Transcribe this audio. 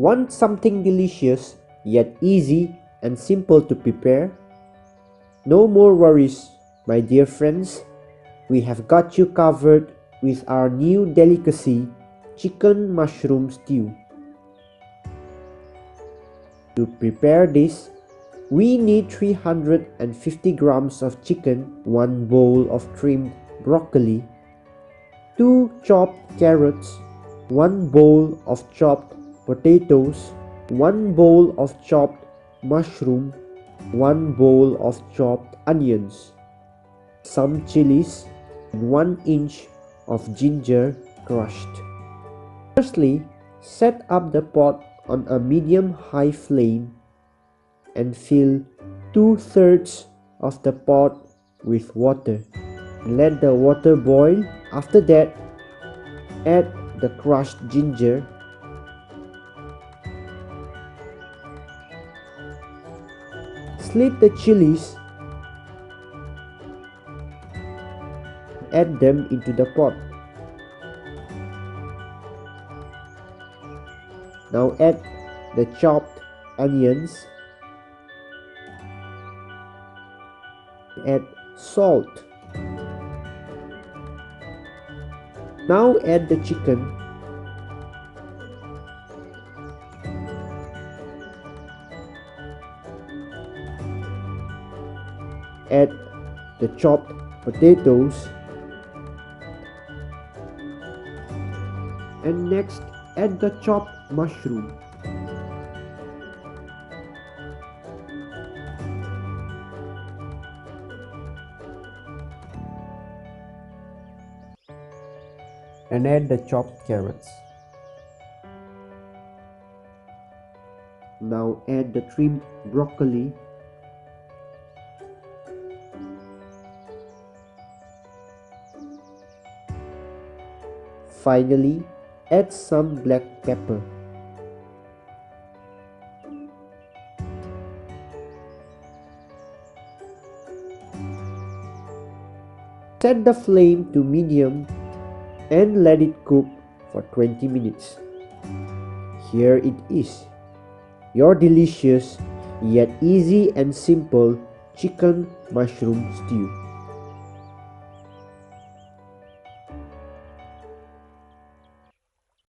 Want something delicious yet easy and simple to prepare? No more worries, my dear friends. We have got you covered with our new delicacy, chicken mushroom stew. To prepare this, we need 350 grams of chicken, 1 bowl of trimmed broccoli, 2 chopped carrots, 1 bowl of chopped potatoes, 1 bowl of chopped mushroom, 1 bowl of chopped onions, some chilies, and 1 inch of ginger crushed. Firstly, set up the pot on a medium-high flame and fill 2/3 of the pot with water. Let the water boil. After that, add the crushed ginger, slit the chilies, add them into the pot. Now add the chopped onions, add salt. Now add the chicken, add the chopped potatoes, and next add the chopped mushroom. And add the chopped carrots. Now add the trimmed broccoli, finally add some black pepper. Set the flame to medium and let it cook for 20 minutes. Here it is, your delicious yet easy and simple chicken mushroom stew.